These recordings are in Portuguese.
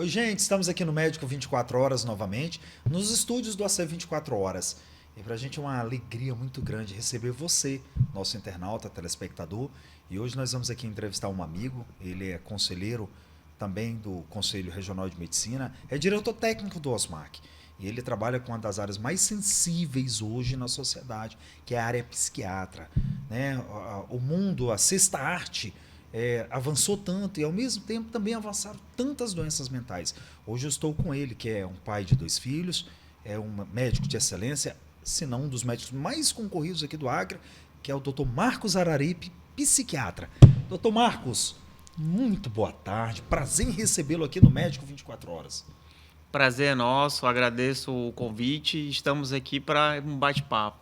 Oi, gente, estamos aqui no Médico 24 Horas novamente, nos estúdios do AC 24 Horas. E para a gente é uma alegria muito grande receber você, nosso internauta, telespectador. E hoje nós vamos aqui entrevistar um amigo, ele é conselheiro também do Conselho Regional de Medicina, é diretor técnico do OSMAC. E ele trabalha com uma das áreas mais sensíveis hoje na sociedade, que é a área psiquiatra. Né? O mundo, a sexta arte, avançou tanto e ao mesmo tempo também avançaram tantas doenças mentais. Hoje eu estou com ele, que é um pai de 2 filhos, é um médico de excelência, se não um dos médicos mais concorridos aqui do Acre, que é o Dr. Marcos Araripe, psiquiatra. Dr. Marcos, muito boa tarde, prazer em recebê-lo aqui no Médico 24 Horas. Prazer é nosso, agradeço o convite e estamos aqui para um bate-papo.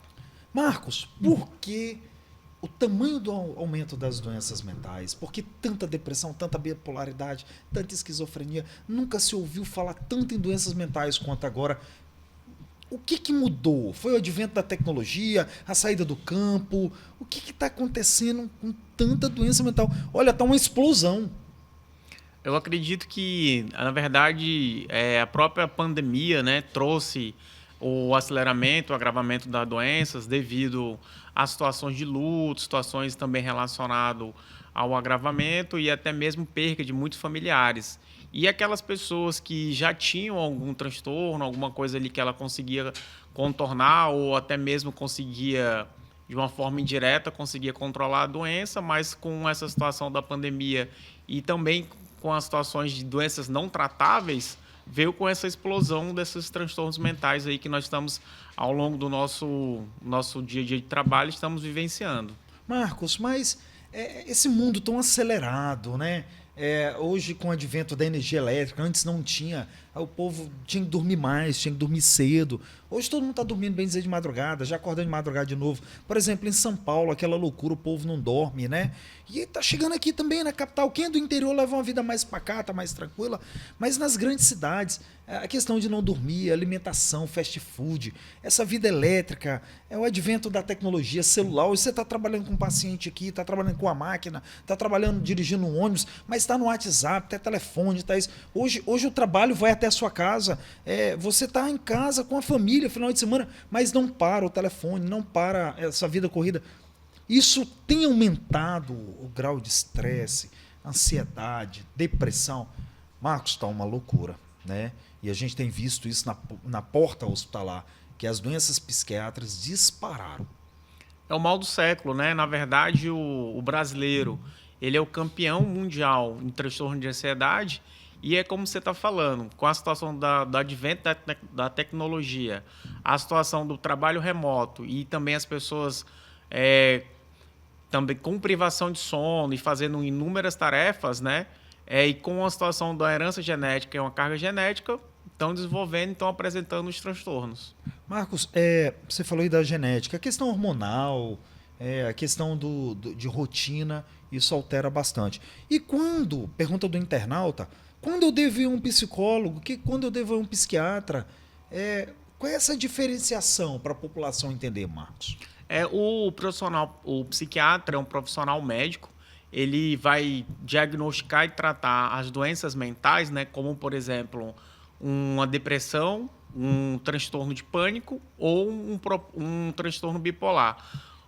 Marcos, por que o tamanho do aumento das doenças mentais? Por que tanta depressão, tanta bipolaridade, tanta esquizofrenia? Nunca se ouviu falar tanto em doenças mentais quanto agora. O que mudou? Foi o advento da tecnologia, a saída do campo? O que está acontecendo com tanta doença mental? Olha, está uma explosão. Eu acredito que, na verdade, a própria pandemia, né, trouxe o aceleramento, o agravamento das doenças devido a situações de luto, situações também relacionadas ao agravamento e até mesmo perca de muitos familiares. E aquelas pessoas que já tinham algum transtorno, alguma coisa ali que ela conseguia contornar ou até mesmo conseguia, de uma forma indireta, conseguia controlar a doença, mas com essa situação da pandemia e também com as situações de doenças não tratáveis, veio com essa explosão desses transtornos mentais aí que nós estamos, ao longo do nosso dia a dia de trabalho, estamos vivenciando. Marcos, mas esse mundo tão acelerado, né? Hoje, com o advento da energia elétrica, antes não tinha, o povo tinha que dormir mais, tinha que dormir cedo. Hoje todo mundo está dormindo, bem dizer, de madrugada, já acordando de madrugada de novo. Por exemplo, em São Paulo, aquela loucura, o povo não dorme, né? E está chegando aqui também na capital. Quem é do interior leva uma vida mais pacata, mais tranquila, mas nas grandes cidades, a questão de não dormir, alimentação, fast food, essa vida elétrica, o advento da tecnologia, celular. Hoje você está trabalhando com um paciente aqui, está trabalhando com a máquina, está trabalhando dirigindo um ônibus, mas está no WhatsApp, está telefone, está isso. Hoje o trabalho vai até a sua casa, você está em casa com a família, final de semana, mas não para o telefone, não para essa vida corrida. Isso tem aumentado o grau de estresse, ansiedade, depressão. Marcos, está uma loucura, né? E a gente tem visto isso na porta hospitalar, que as doenças psiquiátricas dispararam. É o mal do século, né? Na verdade, o brasileiro, ele é o campeão mundial em transtorno de ansiedade e é como você está falando, com a situação do advento da tecnologia, a situação do trabalho remoto e também as pessoas também com privação de sono e fazendo inúmeras tarefas, né? E com a situação da herança genética e uma carga genética, estão desenvolvendo e estão apresentando os transtornos. Marcos, você falou aí da genética, a questão hormonal, a questão de rotina, isso altera bastante. E quando, pergunta do internauta, quando eu devo ir a um psicólogo, quando eu devo ir a um psiquiatra? Qual é essa diferenciação para a população entender, Marcos? O profissional, o psiquiatra é um profissional médico, ele vai diagnosticar e tratar as doenças mentais, né, como, por exemplo, uma depressão, um transtorno de pânico ou um transtorno bipolar.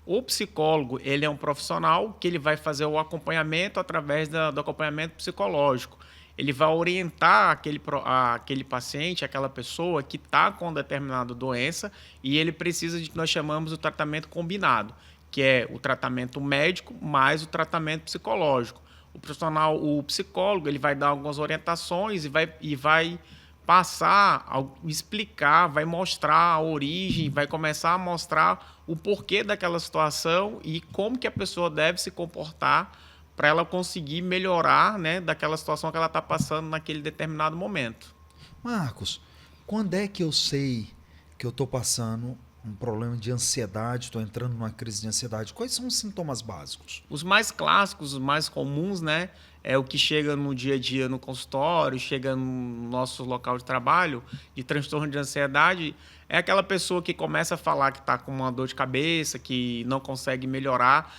O psicólogo, ele é um profissional que ele vai fazer o acompanhamento através do acompanhamento psicológico. Ele vai orientar aquele paciente, aquela pessoa que está com determinada doença e ele precisa de que nós chamamos o tratamento combinado, que é o tratamento médico mais o tratamento psicológico. O profissional, o psicólogo, ele vai dar algumas orientações e vai passar, explicar, vai mostrar a origem, vai começar a mostrar o porquê daquela situação e como que a pessoa deve se comportar para ela conseguir melhorar, né, daquela situação que ela está passando naquele determinado momento. Marcos, quando é que eu sei que eu estou passando um problema de ansiedade, estou entrando numa crise de ansiedade? Quais são os sintomas básicos? Os mais clássicos, os mais comuns, né, é o que chega no dia a dia no consultório, chega no nosso local de trabalho, de transtorno de ansiedade, é aquela pessoa que começa a falar que está com uma dor de cabeça, que não consegue melhorar,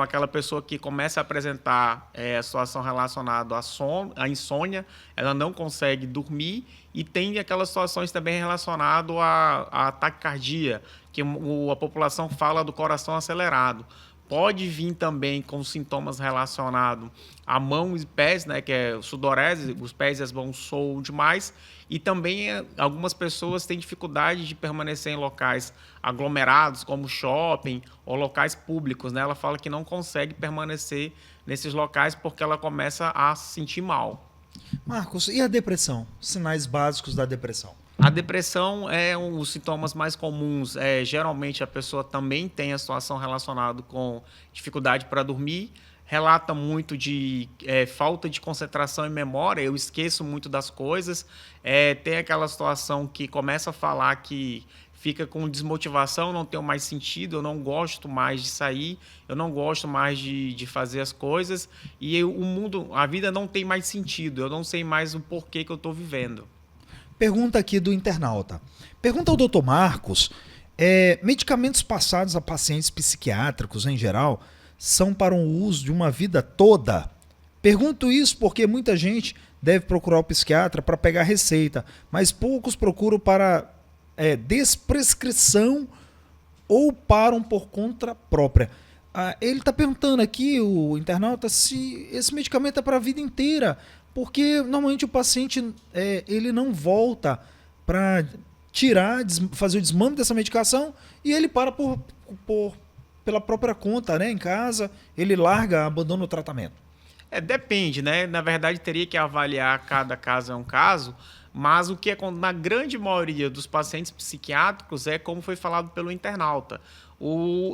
aquela pessoa que começa a apresentar a situação relacionada à insônia, ela não consegue dormir, e tem aquelas situações também relacionadas à taquicardia, que a população fala do coração acelerado. Pode vir também com sintomas relacionados a mãos e pés, né, que é sudorese, os pés e as mãos soam demais, e também algumas pessoas têm dificuldade de permanecer em locais aglomerados, como shopping ou locais públicos, né? Ela fala que não consegue permanecer nesses locais porque ela começa a se sentir mal. Marcos, e a depressão? Sinais básicos da depressão. A depressão é um dos sintomas mais comuns. Geralmente a pessoa também tem a situação relacionada com dificuldade para dormir, relata muito de falta de concentração e memória, eu esqueço muito das coisas, tem aquela situação que começa a falar que fica com desmotivação, não tenho mais sentido, eu não gosto mais de sair, eu não gosto mais de fazer as coisas, e a vida não tem mais sentido, eu não sei mais o porquê que eu estou vivendo. Pergunta aqui do internauta. Pergunta ao Dr. Marcos, medicamentos passados a pacientes psiquiátricos em geral são para o uso de uma vida toda? Pergunto isso porque muita gente deve procurar o psiquiatra para pegar receita, mas poucos procuram para desprescrição ou param por conta própria. Ele está perguntando aqui, o internauta, se esse medicamento é para a vida inteira, porque normalmente o paciente ele não volta para fazer o desmame dessa medicação e ele para pela própria conta, né, em casa, ele larga, abandona o tratamento. Depende, né? Na verdade, teria que avaliar cada caso é um caso, mas o que é na grande maioria dos pacientes psiquiátricos é como foi falado pelo internauta.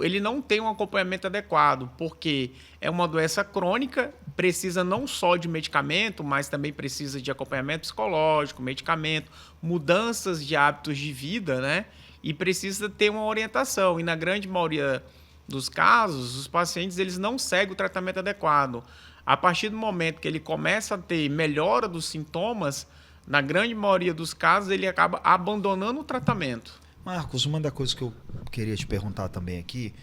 Ele não tem um acompanhamento adequado, porque é uma doença crônica, precisa não só de medicamento, mas também precisa de acompanhamento psicológico, medicamento, mudanças de hábitos de vida, né? E precisa ter uma orientação. E na grande maioria dos casos, os pacientes eles não seguem o tratamento adequado. A partir do momento que ele começa a ter melhora dos sintomas, na grande maioria dos casos, ele acaba abandonando o tratamento. Marcos, uma das coisas que eu queria te perguntar também aqui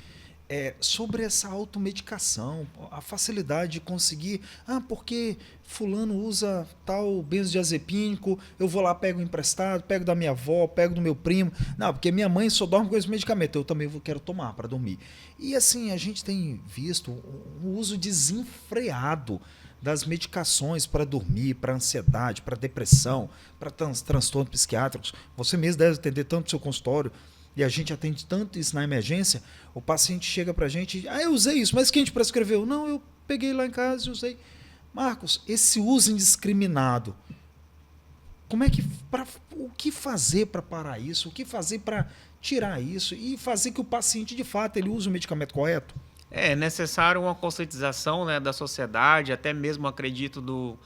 é sobre essa automedicação, a facilidade de conseguir, porque fulano usa tal benzodiazepínico, eu vou lá, pego emprestado, pego da minha avó, pego do meu primo. Não, porque minha mãe só dorme com esse medicamento, eu também quero tomar para dormir. E assim, a gente tem visto um uso desenfreado das medicações para dormir, para ansiedade, para depressão, para transtornos psiquiátricos. Você mesmo deve atender tanto no seu consultório, e a gente atende tanto isso na emergência, o paciente chega pra gente e eu usei isso, mas quem te prescreveu? Não, eu peguei lá em casa e usei. Marcos, esse uso indiscriminado, o que fazer para parar isso? O que fazer para tirar isso e fazer que o paciente, de fato, ele use o medicamento correto? É necessário uma conscientização, né, da sociedade, até mesmo, acredito,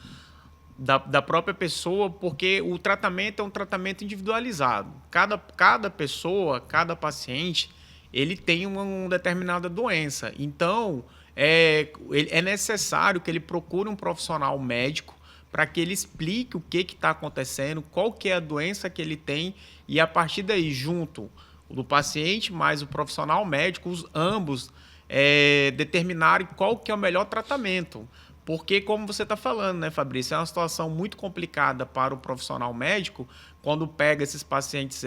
da própria pessoa, porque o tratamento é um tratamento individualizado. Cada pessoa, cada paciente, ele tem uma determinada doença. Então, é necessário que ele procure um profissional médico para que ele explique o que está acontecendo, qual que é a doença que ele tem, e a partir daí, junto do paciente mais o profissional médico, ambos determinarem qual que é o melhor tratamento. Porque, como você está falando, né, Fabrício, é uma situação muito complicada para o profissional médico quando pega esses pacientes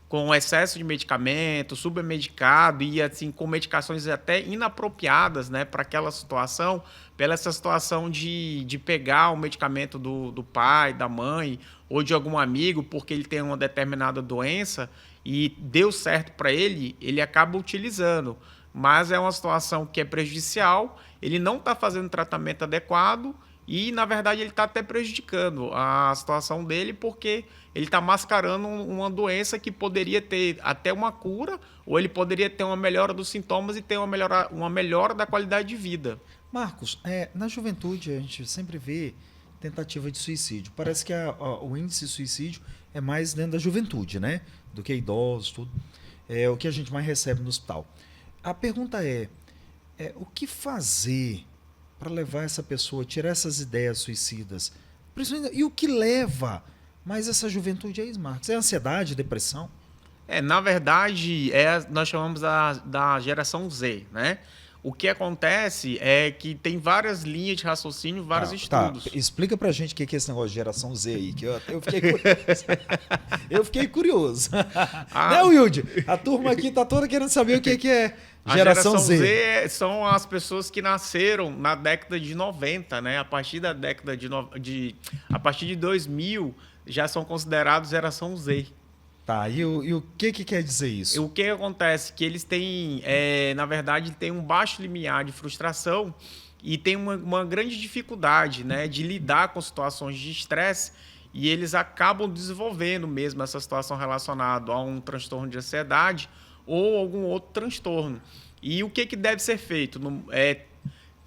com excesso de medicamento, submedicado e assim com medicações até inapropriadas, né, para aquela situação, pela essa situação de pegar o medicamento do pai, da mãe ou de algum amigo porque ele tem uma determinada doença e deu certo para ele, ele acaba utilizando. Mas é uma situação que é prejudicial, ele não está fazendo tratamento adequado e, na verdade, ele está até prejudicando a situação dele porque ele está mascarando uma doença que poderia ter até uma cura ou ele poderia ter uma melhora dos sintomas e ter uma melhora da qualidade de vida. Marcos, na juventude a gente sempre vê tentativa de suicídio. Parece que o índice de suicídio é mais dentro da juventude, né? Do que idosos, tudo. É o que a gente mais recebe no hospital. A pergunta o que fazer para levar essa pessoa, tirar essas ideias suicidas? E o que leva mais essa juventude aí, Marcos? É ansiedade, depressão? Na verdade, nós chamamos da geração Z, né? O que acontece é que tem várias linhas de raciocínio, vários estudos. Explica pra gente o que é esse negócio de geração Z aí, que eu fiquei curioso. Eu fiquei curioso. Né, Wilde? A turma aqui tá toda querendo saber o que é geração Z. A geração Z são as pessoas que nasceram na década de 90, né? A partir da década a partir de 2000 já são considerados geração Z. Tá, e o que quer dizer isso? O que acontece? Que eles têm, na verdade, têm um baixo limiar de frustração e tem uma grande dificuldade, né, de lidar com situações de estresse, e eles acabam desenvolvendo mesmo essa situação relacionada a um transtorno de ansiedade ou algum outro transtorno. E o que deve ser feito?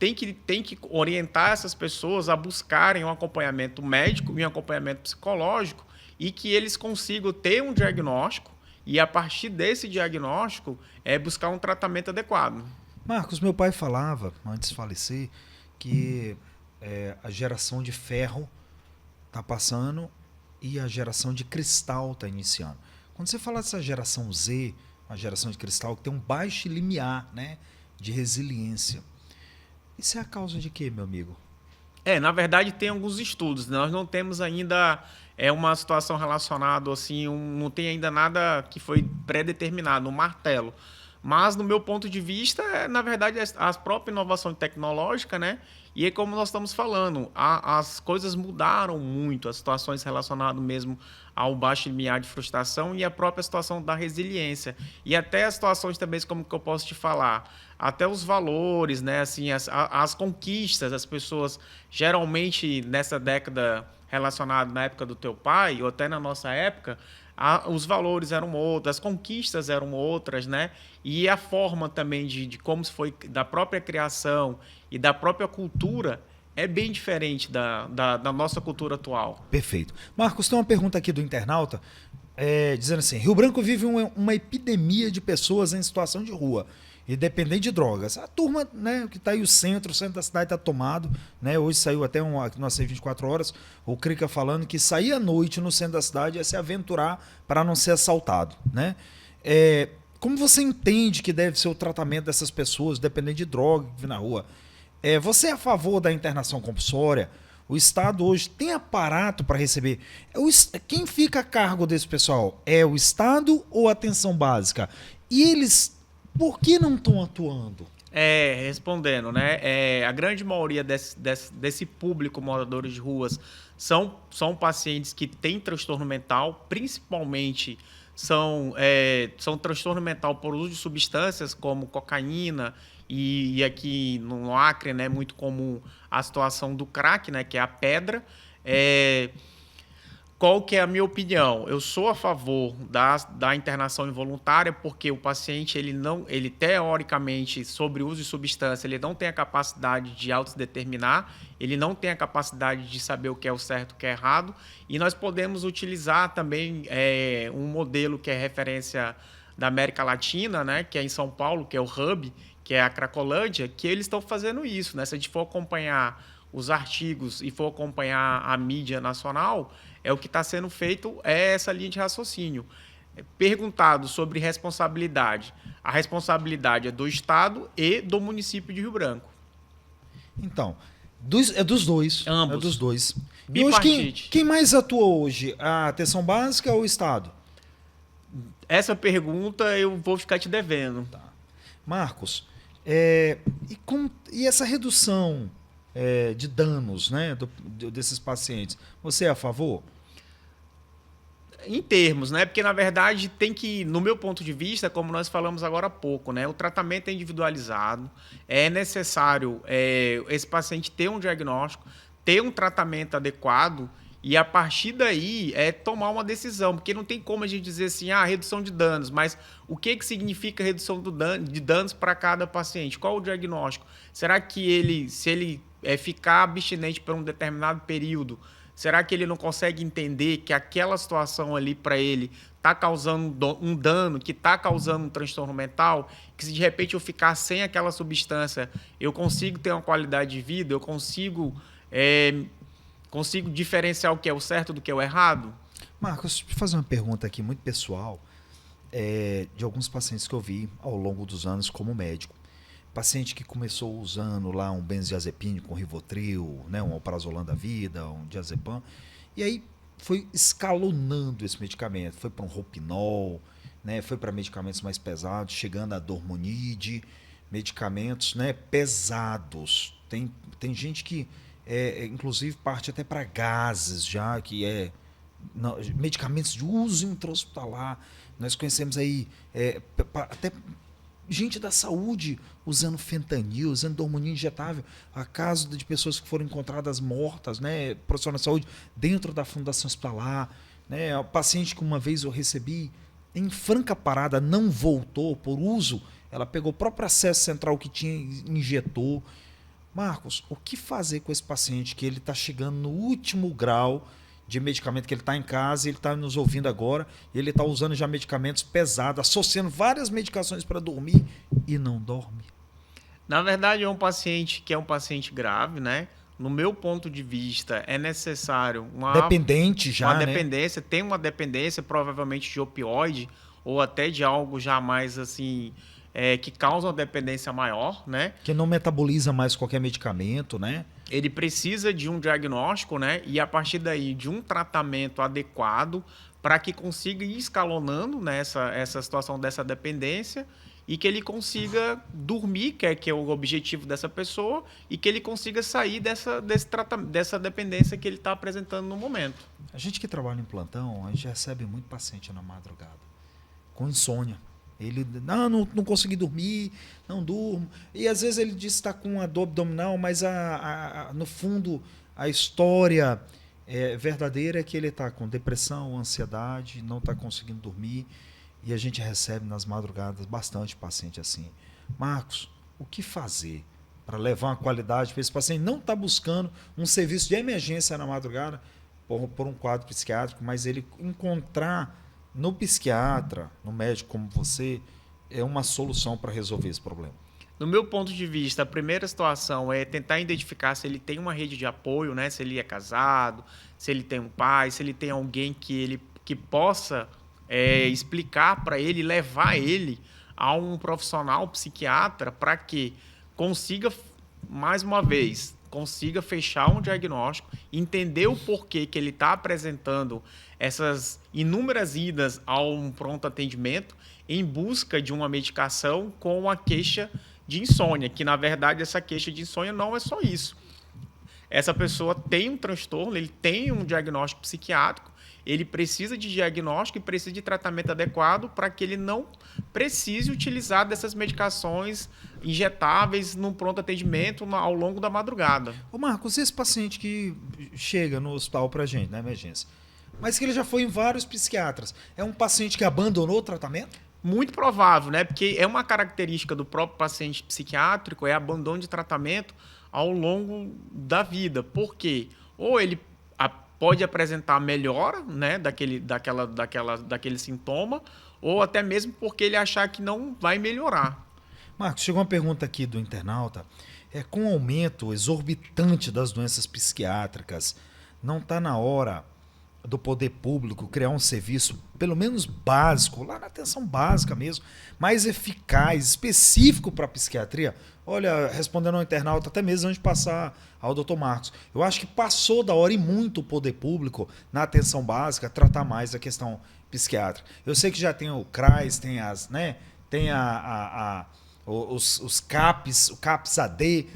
Tem que orientar essas pessoas a buscarem um acompanhamento médico e um acompanhamento psicológico, e que eles consigam ter um diagnóstico e, a partir desse diagnóstico, buscar um tratamento adequado. Marcos, meu pai falava, antes de falecer, que a geração de ferro está passando e a geração de cristal está iniciando. Quando você fala dessa geração Z, a geração de cristal, que tem um baixo limiar, né, de resiliência, isso é a causa de quê, meu amigo? Na verdade, tem alguns estudos. Nós não temos ainda uma situação relacionada, assim, não tem ainda nada que foi pré-determinado, um martelo. Mas, no meu ponto de vista, na verdade, a própria inovação tecnológica, né? E é como nós estamos falando, as coisas mudaram muito, as situações relacionadas mesmo ao baixo limiar de frustração e a própria situação da resiliência. E até as situações também, como que eu posso te falar, até os valores, né? Assim, as conquistas, as pessoas, geralmente, nessa década relacionada na época do teu pai, ou até na nossa época, os valores eram outros, as conquistas eram outras, né? E a forma também de como foi da própria criação e da própria cultura é bem diferente da nossa cultura atual. Perfeito. Marcos, tem uma pergunta aqui do internauta, dizendo assim: Rio Branco vive uma epidemia de pessoas em situação de rua e dependente de drogas. A turma, né, que está aí o centro da cidade está tomado, né? Hoje saiu até nossa 24 horas, o Crica falando que sair à noite no centro da cidade é se aventurar para não ser assaltado, né? Como você entende que deve ser o tratamento dessas pessoas dependendo de droga que vive na rua? Você é a favor da internação compulsória? O Estado hoje tem aparato para receber. Quem fica a cargo desse pessoal? É o Estado ou a atenção básica? E eles, por que não estão atuando? Respondendo, né? A grande maioria desse público moradores de ruas são pacientes que têm transtorno mental, principalmente são transtorno mental por uso de substâncias como cocaína, e aqui no Acre, né, é muito comum a situação do crack, né, que é a pedra. Qual que é a minha opinião? Eu sou a favor da internação involuntária, porque o paciente, ele teoricamente, sobre o uso de substância, ele não tem a capacidade de autodeterminar, ele não tem a capacidade de saber o que é o certo e o que é errado, e nós podemos utilizar também um modelo que é referência da América Latina, né, que é em São Paulo, que é o Hub, que é a Cracolândia, que eles estão fazendo isso, né? Se a gente for acompanhar os artigos e for acompanhar a mídia nacional, o que está sendo feito é essa linha de raciocínio. Perguntado sobre responsabilidade, a responsabilidade é do Estado e do município de Rio Branco. Então, dos dois. Ambos. É dos dois. E hoje, quem mais atua hoje? A atenção básica ou o Estado? Essa pergunta eu vou ficar te devendo. Tá. Marcos, e essa redução de danos, né, desses pacientes, você é a favor? Em termos, né? Porque, na verdade, tem que, no meu ponto de vista, como nós falamos agora há pouco, né? O tratamento é individualizado, é necessário esse paciente ter um diagnóstico, ter um tratamento adequado e, a partir daí, tomar uma decisão. Porque não tem como a gente dizer assim, redução de danos, mas o que significa redução de danos para cada paciente? Qual o diagnóstico? Será que se ele ficar abstinente por um determinado período, Será que ele não consegue entender que aquela situação ali para ele está causando um dano, que está causando um transtorno mental, que se de repente eu ficar sem aquela substância, eu consigo ter uma qualidade de vida, eu consigo diferenciar o que é o certo do que é o errado? Marcos, deixa eu fazer uma pergunta aqui muito pessoal, de alguns pacientes que eu vi ao longo dos anos como médico. Paciente que começou usando lá um benzodiazepínico, um Rivotril, né, um alprazolam da vida, um diazepam, e aí foi escalonando esse medicamento, foi para um Ropinol, né, foi para medicamentos mais pesados, chegando a Dormonide, medicamentos, né, pesados. Tem gente que, inclusive, parte até para gases já, que não, medicamentos de uso intra-hospitalar. Nós conhecemos aí até gente da saúde usando fentanil, usando hormônio injetável. Há casos de pessoas que foram encontradas mortas, né, profissionais de saúde, dentro da fundação hospitalar. Né, o paciente que uma vez eu recebi em franca parada não voltou por uso, ela pegou o próprio acesso central que tinha e injetou. Marcos, o que fazer com esse paciente que ele está chegando no último grau de medicamento, que ele está em casa, ele está nos ouvindo agora, ele está usando já medicamentos pesados, associando várias medicações para dormir e não dorme? Na verdade, é um paciente que é um paciente grave, né? No meu ponto de vista, é necessário dependente já, uma dependência, tem uma dependência provavelmente de opioide ou até de algo já mais assim, que causa uma dependência maior, né? Que não metaboliza mais qualquer medicamento, né? Ele precisa de um diagnóstico, né? E a partir daí de um tratamento adequado para que consiga ir escalonando nessa essa situação dessa dependência e que ele consiga dormir, que é o objetivo dessa pessoa, e que ele consiga sair dessa dependência que ele está apresentando no momento. A gente que trabalha em plantão, a gente recebe muito paciente na madrugada com insônia. Ele não consegui dormir, não durmo. E às vezes ele diz que está com uma dor abdominal, mas no fundo a história verdadeira é que ele está com depressão, ansiedade, não está conseguindo dormir. E a gente recebe nas madrugadas bastante paciente assim. Marcos, o que fazer para levar uma qualidade para esse paciente? Não está buscando um serviço de emergência na madrugada por um quadro psiquiátrico, mas ele encontrar no psiquiatra, no médico como você, é uma solução para resolver esse problema. No meu ponto de vista, a primeira situação é tentar identificar se ele tem uma rede de apoio, né? Se ele é casado, se ele tem um pai, se ele tem alguém que possa explicar para ele, levar ele a um profissional psiquiatra para que consiga, mais uma vez, consiga fechar um diagnóstico, entender o porquê que ele está apresentando essas inúmeras idas a um pronto atendimento em busca de uma medicação com a queixa de insônia, que na verdade essa queixa de insônia não é só isso. Essa pessoa tem um transtorno, ele tem um diagnóstico psiquiátrico, ele precisa de diagnóstico e precisa de tratamento adequado para que ele não precise utilizar dessas medicações injetáveis num pronto atendimento ao longo da madrugada. Ô Marcos, esse paciente que chega no hospital para a gente, na emergência, mas que ele já foi em vários psiquiatras, é um paciente que abandonou o tratamento? Muito provável, né? Porque é uma característica do próprio paciente psiquiátrico, é abandono de tratamento ao longo da vida. Por quê? Ou ele pode apresentar melhora, né, daquele sintoma, ou até mesmo porque ele achar que não vai melhorar. Marcos, chegou uma pergunta aqui do internauta. Com o aumento exorbitante das doenças psiquiátricas, não está na hora do poder público criar um serviço, pelo menos básico, lá na atenção básica mesmo, mais eficaz, específico para a psiquiatria? Olha, respondendo ao internauta, até mesmo antes de passar ao Dr. Marcos, eu acho que passou da hora e muito o poder público na atenção básica tratar mais a questão psiquiátrica. Eu sei que já tem o CRAS, tem as, né, tem os CAPs, o CAPS-AD.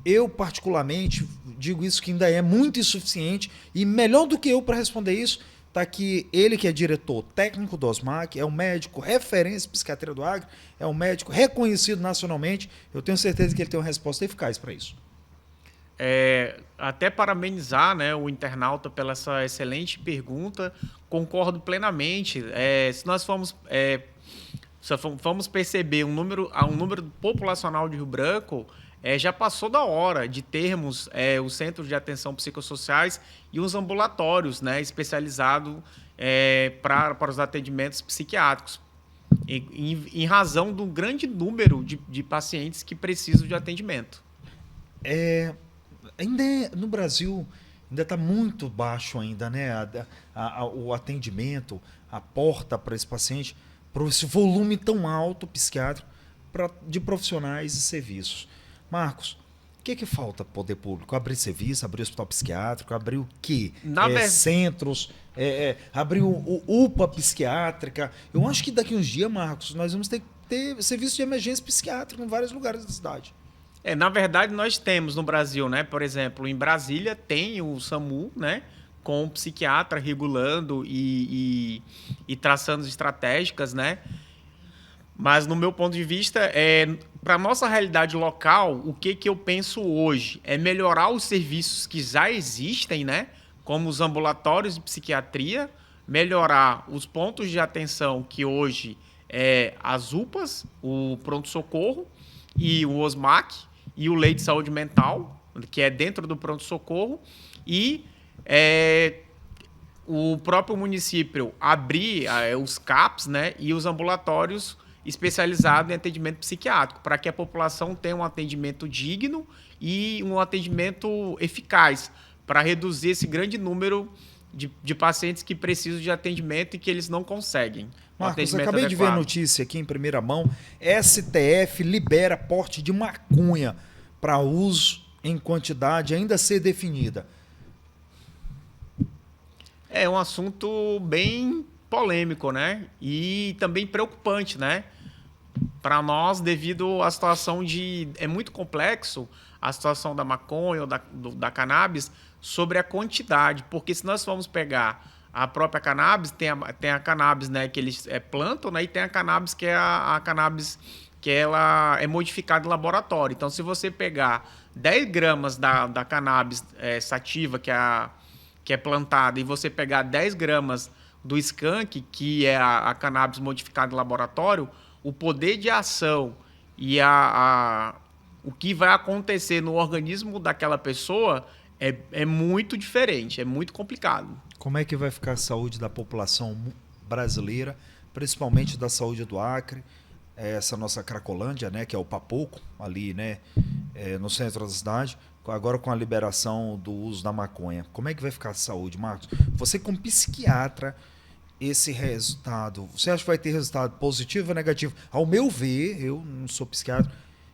Eu, particularmente, digo isso que ainda é muito insuficiente, e melhor do que eu para responder isso, está aqui ele que é diretor técnico do OSMAC, é um médico referência em psiquiatria do Acre, é um médico reconhecido nacionalmente. Eu tenho certeza que ele tem uma resposta eficaz para isso. Até parabenizar, né, o internauta pela essa excelente pergunta, concordo plenamente. Se nós formos perceber um número populacional de Rio Branco, já passou da hora de termos os centros de atenção psicossociais e os ambulatórios, né, especializados para os atendimentos psiquiátricos, em razão do grande número de pacientes que precisam de atendimento. No Brasil ainda está muito baixo ainda, né? O atendimento, a porta para esse paciente, para esse volume tão alto psiquiátrico de profissionais e serviços. Marcos, o que falta para o poder público? Abrir serviço, abrir hospital psiquiátrico, abrir o quê? Centros, abrir o UPA psiquiátrica. Eu acho que daqui uns dias, Marcos, nós vamos ter que ter serviço de emergência psiquiátrica em vários lugares da cidade. Na verdade, nós temos no Brasil, né? Por exemplo, em Brasília tem o SAMU, né? Com o psiquiatra regulando e traçando estratégicas, né? Mas, no meu ponto de vista, para a nossa realidade local, o que eu penso hoje é melhorar os serviços que já existem, né? Como os ambulatórios de psiquiatria, melhorar os pontos de atenção que hoje as UPAs, o pronto-socorro e o OSMAC, e o leito de saúde mental, que é dentro do pronto-socorro, e o próprio município abrir os CAPs, né, e os ambulatórios especializados em atendimento psiquiátrico, para que a população tenha um atendimento digno e um atendimento eficaz, para reduzir esse grande número de pacientes que precisam de atendimento e que eles não conseguem. Marcos, acabei de ver a notícia aqui em primeira mão. STF libera porte de maconha para uso em quantidade ainda a ser definida. É um assunto bem polêmico, né? E também preocupante, né? Para nós, devido à situação é muito complexo a situação da maconha ou da cannabis sobre a quantidade, porque se nós formos pegar a própria cannabis, tem a cannabis, né, que eles plantam, né, e tem a cannabis que é a cannabis que ela é modificada em laboratório. Então, se você pegar 10 gramas da cannabis sativa, que é plantada, e você pegar 10 gramas do skunk, que é a cannabis modificada em laboratório, o poder de ação e o que vai acontecer no organismo daquela pessoa é muito diferente, é muito complicado. Como é que vai ficar a saúde da população brasileira, principalmente da saúde do Acre, essa nossa Cracolândia, né, que é o Papoco, ali, né, no centro da cidade, agora com a liberação do uso da maconha? Como é que vai ficar a saúde, Marcos? Você, como psiquiatra, esse resultado, você acha que vai ter resultado positivo ou negativo? Ao meu ver, eu não sou psiquiatra,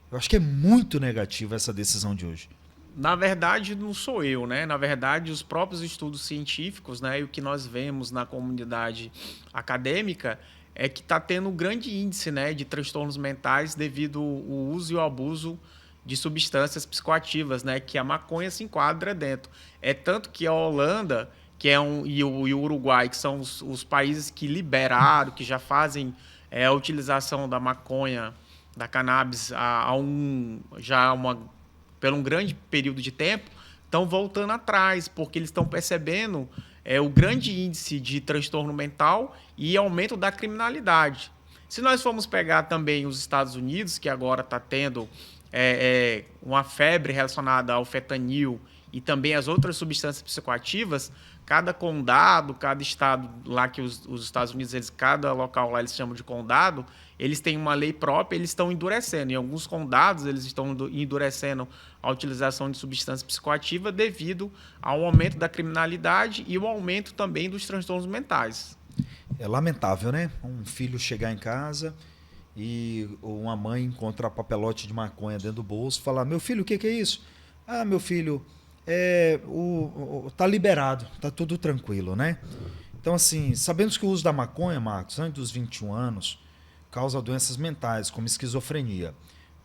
eu acho que é muito negativo essa decisão de hoje. Na verdade, não sou eu, né? Na verdade, os próprios estudos científicos, né, e o que nós vemos na comunidade acadêmica é que está tendo um grande índice, né, de transtornos mentais devido ao uso e ao abuso de substâncias psicoativas, né, que a maconha se enquadra dentro. É tanto que a Holanda, e o Uruguai, que são os países que liberaram, que já fazem a utilização da maconha, da cannabis por um grande período de tempo, estão voltando atrás, porque eles estão percebendo o grande índice de transtorno mental e aumento da criminalidade. Se nós formos pegar também os Estados Unidos, que agora está tendo uma febre relacionada ao fentanil e também as outras substâncias psicoativas, cada condado, cada estado lá que os Estados Unidos, cada local lá eles chamam de condado, eles têm uma lei própria, eles estão endurecendo. Em alguns condados, eles estão endurecendo a utilização de substância psicoativa devido ao aumento da criminalidade e o aumento também dos transtornos mentais. É lamentável, né? Um filho chegar em casa e uma mãe encontrar papelote de maconha dentro do bolso e falar: meu filho, o que é isso? Ah, meu filho, tá liberado, tá tudo tranquilo, né? Então, assim, sabemos que o uso da maconha, Marcos, antes dos 21 anos, causa doenças mentais, como esquizofrenia,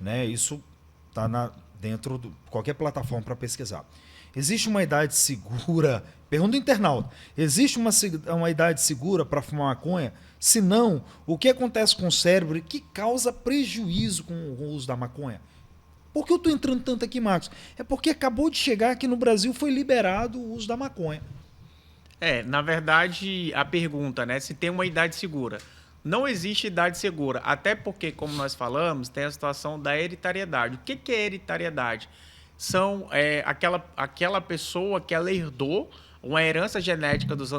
né? Isso está dentro de qualquer plataforma para pesquisar. Existe uma idade segura, pergunta do internauta, existe uma idade segura para fumar maconha? Se não, o que acontece com o cérebro que causa prejuízo com o uso da maconha? Por que eu estou entrando tanto aqui, Marcos? É porque acabou de chegar aqui no Brasil, foi liberado o uso da maconha. Na verdade, a pergunta, né, se tem uma idade segura. Não existe idade segura, até porque, como nós falamos, tem a situação da hereditariedade. O que é hereditariedade? São aquela pessoa que ela herdou uma herança genética dos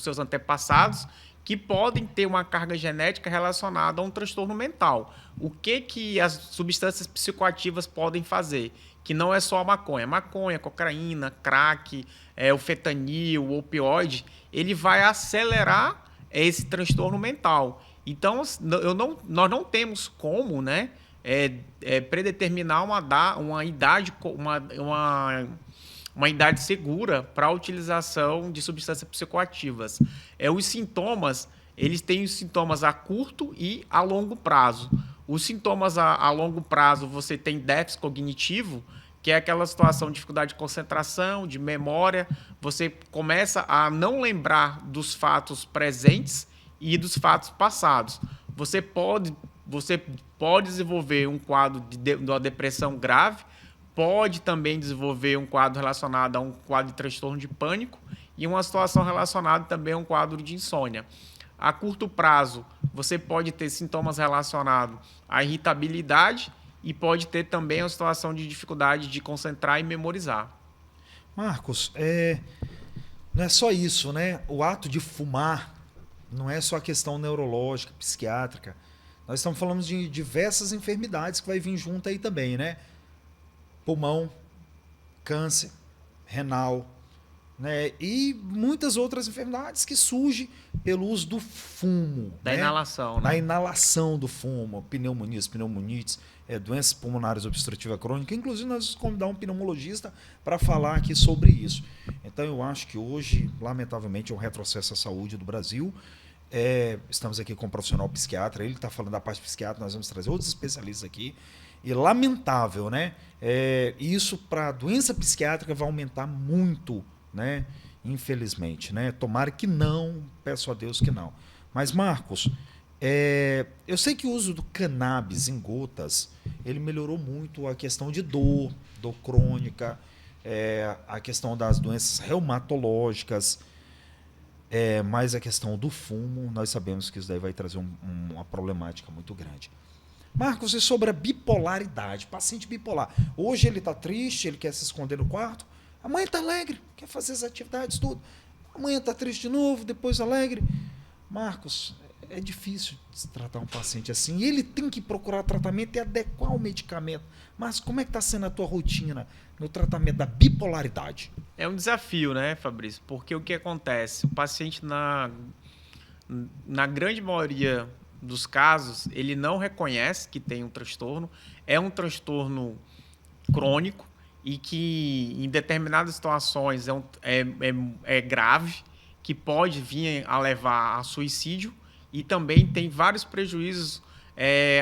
seus antepassados que podem ter uma carga genética relacionada a um transtorno mental. O que as substâncias psicoativas podem fazer? Que não é só a maconha. Maconha, cocaína, crack, o fentanil, o opioide, ele vai acelerar esse transtorno mental. Então, nós não temos como, né, predeterminar uma idade, uma idade segura para a utilização de substâncias psicoativas. Os sintomas, eles têm os sintomas a curto e a longo prazo. Os sintomas a longo prazo, você tem déficit cognitivo, que é aquela situação de dificuldade de concentração, de memória. Você começa a não lembrar dos fatos presentes e dos fatos passados. Você pode desenvolver um quadro de uma depressão grave, pode também desenvolver um quadro relacionado a um quadro de transtorno de pânico e uma situação relacionada também a um quadro de insônia. A curto prazo, você pode ter sintomas relacionados à irritabilidade e pode ter também uma situação de dificuldade de concentrar e memorizar. Marcos, não é só isso, né? O ato de fumar não é só a questão neurológica, psiquiátrica. Nós estamos falando de diversas enfermidades que vai vir junto aí também, né? Pulmão, câncer, renal, né? E muitas outras enfermidades que surgem pelo uso do fumo. Da né? inalação, né? Da inalação do fumo, pneumonites, doenças pulmonares obstrutivas crônicas. Inclusive, nós vamos convidar um pneumologista para falar aqui sobre isso. Então, eu acho que hoje, lamentavelmente, é um retrocesso à saúde do Brasil. Estamos aqui com um profissional psiquiatra, ele está falando da parte psiquiatra, nós vamos trazer outros especialistas aqui. E lamentável, né? Isso para a doença psiquiátrica vai aumentar muito, né? Infelizmente, né? Tomara que não, peço a Deus que não. Mas, Marcos, eu sei que o uso do cannabis em gotas, ele melhorou muito a questão de dor crônica, a questão das doenças reumatológicas, mas a questão do fumo, nós sabemos que isso daí vai trazer uma problemática muito grande. Marcos, e sobre a bipolaridade, paciente bipolar. Hoje ele está triste, ele quer se esconder no quarto. Amanhã está alegre, quer fazer as atividades, tudo. Amanhã está triste de novo, depois alegre. Marcos, é difícil tratar um paciente assim. Ele tem que procurar tratamento e adequar o medicamento. Mas como é que está sendo a tua rotina no tratamento da bipolaridade? É um desafio, né, Fabrício? Porque o que acontece? O paciente, na grande maioria dos casos, ele não reconhece que tem um transtorno. É um transtorno crônico e que, em determinadas situações, é grave, que pode vir a levar a suicídio e também tem vários prejuízos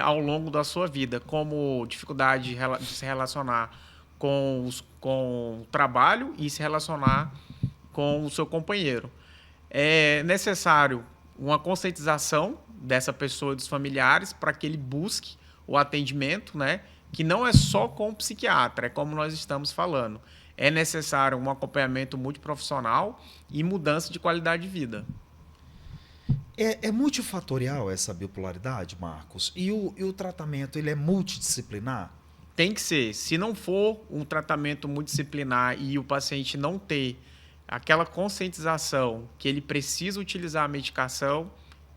ao longo da sua vida, como dificuldade de se relacionar com o trabalho e se relacionar com o seu companheiro. É necessário uma conscientização dessa pessoa e dos familiares para que ele busque o atendimento, né? Que não é só com o psiquiatra, é como nós estamos falando. É necessário um acompanhamento multiprofissional e mudança de qualidade de vida. É multifatorial essa bipolaridade, Marcos? E o tratamento, ele é multidisciplinar? Tem que ser. Se não for um tratamento multidisciplinar e o paciente não ter aquela conscientização que ele precisa utilizar a medicação,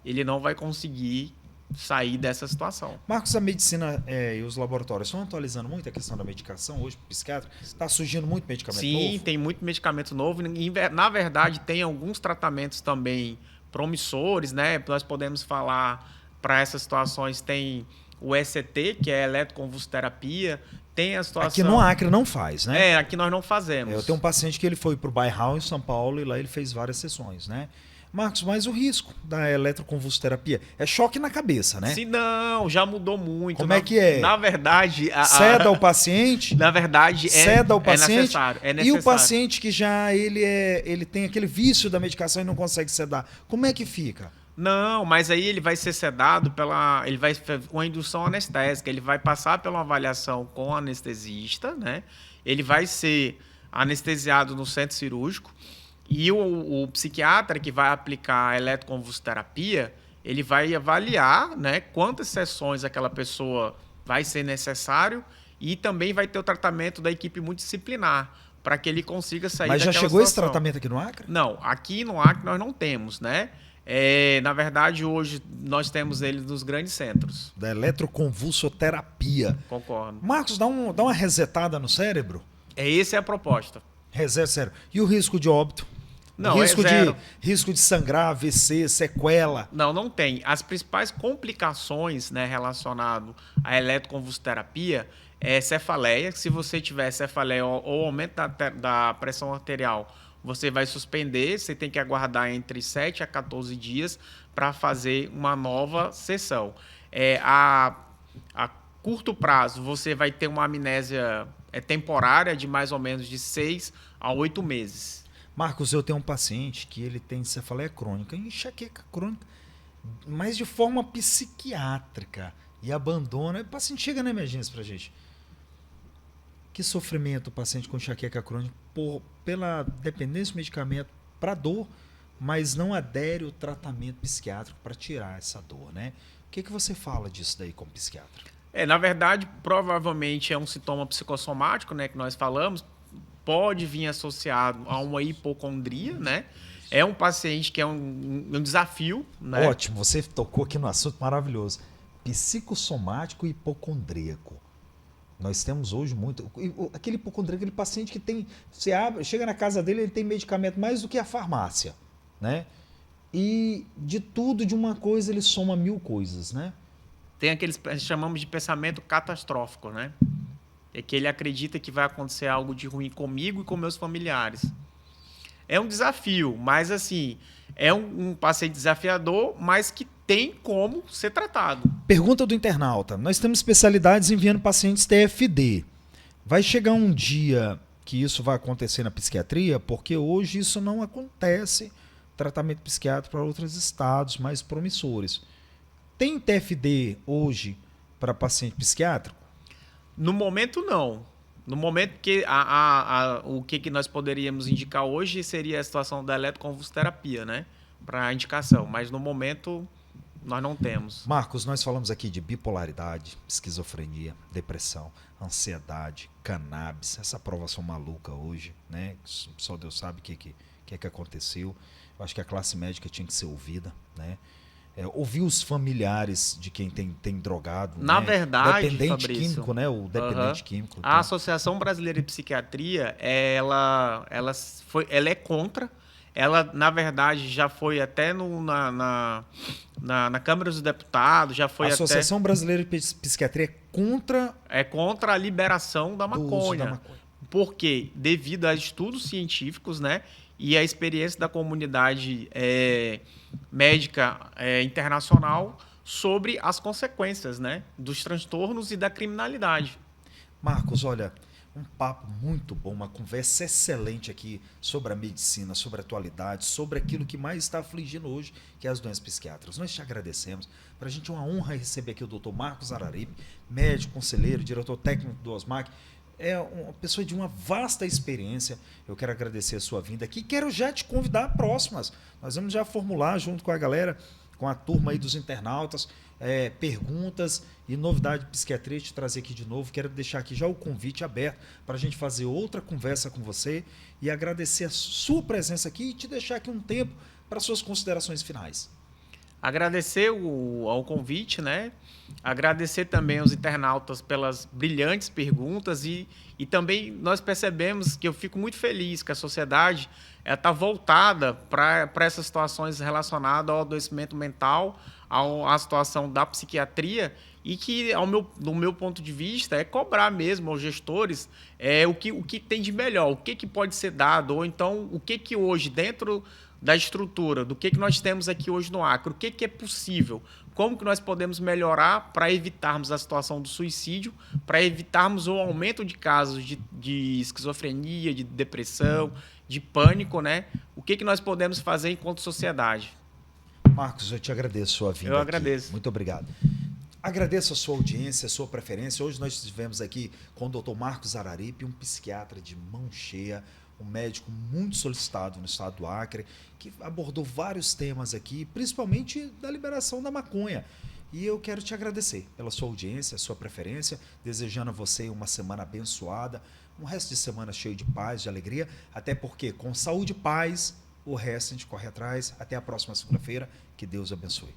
ele não vai conseguir sair dessa situação. Marcos, a medicina e os laboratórios estão atualizando muito a questão da medicação hoje, psiquiatra? Está surgindo muito medicamento novo? Sim, tem muito medicamento novo. Na verdade, tem alguns tratamentos também promissores, né? Nós podemos falar, para essas situações, tem o ECT, que é eletroconvulsoterapia, tem a situação... Aqui no Acre não faz, né? Aqui nós não fazemos. Eu tenho um paciente que ele foi para o Bairral, em São Paulo, e lá ele fez várias sessões, né? Marcos, mas o risco da eletroconvulsoterapia é choque na cabeça, né? Se não, já mudou muito. Como é que é? Na verdade... Ceda o paciente? Na verdade, ceda o paciente, necessário. E o paciente que já ele tem aquele vício da medicação e não consegue sedar, como é que fica? Não, mas aí ele vai ser sedado ele vai com a indução anestésica, ele vai passar pela uma avaliação com o anestesista, né? Ele vai ser anestesiado no centro cirúrgico e o psiquiatra que vai aplicar a eletroconvulsoterapia, ele vai avaliar, né, quantas sessões aquela pessoa vai ser necessário e também vai ter o tratamento da equipe multidisciplinar para que ele consiga sair Mas já daquela chegou esse situação. tratamento aqui no Acre? Não, aqui no Acre nós não temos, né? Na verdade, hoje nós temos ele nos grandes centros. Da eletroconvulsoterapia. Concordo. Marcos, dá uma resetada no cérebro. Essa é a proposta. Reseta o cérebro. E o risco de óbito? Não, risco é zero. Risco de sangrar, AVC, sequela. Não tem. As principais complicações, né, relacionadas à eletroconvulsoterapia é cefaleia. Se você tiver cefaleia ou aumento da pressão arterial, você vai suspender. Você tem que aguardar entre 7 a 14 dias para fazer uma nova sessão. A curto prazo, você vai ter uma amnésia temporária de mais ou menos de 6 a 8 meses. Marcos, eu tenho um paciente que ele tem cefaleia crônica, enxaqueca crônica, mas de forma psiquiátrica, e abandona. O paciente chega na emergência pra gente. Que sofrimento o paciente com enxaqueca crônica pela dependência do medicamento para dor, mas não adere ao tratamento psiquiátrico para tirar essa dor, né? O que você fala disso daí como psiquiatra? Na verdade, provavelmente é um sintoma psicossomático, né, que nós falamos, pode vir associado a uma hipocondria, né? É um paciente que é um desafio, né? Ótimo, você tocou aqui no assunto maravilhoso. Psicossomático e hipocondríaco. Nós temos hoje muito. Aquele hipocondríaco, aquele paciente que tem. Você chega na casa dele, ele tem medicamento mais do que a farmácia, né? E de tudo, de uma coisa, ele soma 1000 coisas, né? Tem aqueles chamamos de pensamento catastrófico, né? É que ele acredita que vai acontecer algo de ruim comigo e com meus familiares. É um desafio, mas assim, é um paciente desafiador, mas que tem como ser tratado. Pergunta do internauta. Nós temos especialidades enviando pacientes TFD. Vai chegar um dia que isso vai acontecer na psiquiatria? Porque hoje isso não acontece. Tratamento psiquiátrico para outros estados mais promissores. Tem TFD hoje para paciente psiquiátrico? No momento, não. No momento que o que nós poderíamos indicar hoje seria a situação da eletroconvulsoterapia, né? Para indicação. Mas no momento, nós não temos. Marcos, nós falamos aqui de bipolaridade, esquizofrenia, depressão, ansiedade, cannabis, essa aprovação maluca hoje, né? Só Deus sabe o que aconteceu. Eu acho que a classe médica tinha que ser ouvida, né? Ouvir os familiares de quem tem drogado. Na né? verdade, dependente Fabrício, químico, né? O dependente químico. A Associação Brasileira de Psiquiatria, ela é contra. Ela, na verdade, já foi até na Câmara dos Deputados, já foi a Associação Brasileira de Psiquiatria é contra a liberação da maconha. Por quê? Devido a estudos científicos, né? E a experiência da comunidade médica internacional sobre as consequências, né, dos transtornos e da criminalidade. Marcos, olha, um papo muito bom, uma conversa excelente aqui sobre a medicina, sobre a atualidade, sobre aquilo que mais está afligindo hoje, que é as doenças psiquiátricas. Nós te agradecemos. Para a gente é uma honra receber aqui o Dr. Marcos Araripe, médico, conselheiro, diretor técnico do OSMAC. É uma pessoa de uma vasta experiência. Eu quero agradecer a sua vinda aqui. Quero já te convidar a próximas. Nós vamos já formular junto com a galera, com a turma aí dos internautas, perguntas e novidade de psiquiatria, te trazer aqui de novo. Quero deixar aqui já o convite aberto para a gente fazer outra conversa com você e agradecer a sua presença aqui e te deixar aqui um tempo para suas considerações finais. Agradecer ao convite, né? Agradecer também aos internautas pelas brilhantes perguntas e também nós percebemos que eu fico muito feliz que a sociedade está voltada para essas situações relacionadas ao adoecimento mental, à situação da psiquiatria e que, do meu ponto de vista, é cobrar mesmo aos gestores o que tem de melhor, o que pode ser dado, ou então o que hoje, dentro da estrutura, do que nós temos aqui hoje no Acre, o que é possível, como que nós podemos melhorar para evitarmos a situação do suicídio, para evitarmos o aumento de casos de esquizofrenia, de depressão, de pânico, né? O que nós podemos fazer enquanto sociedade. Marcos, eu te agradeço a sua vinda. Eu agradeço. Aqui. Muito obrigado. Agradeço a sua audiência, a sua preferência. Hoje nós estivemos aqui com o Dr. Marcos Araripe, um psiquiatra de mão cheia, um médico muito solicitado no estado do Acre, que abordou vários temas aqui, principalmente da liberação da maconha. E eu quero te agradecer pela sua audiência, sua preferência, desejando a você uma semana abençoada, um resto de semana cheio de paz, de alegria, até porque com saúde e paz, o resto a gente corre atrás. Até a próxima segunda-feira, que Deus abençoe.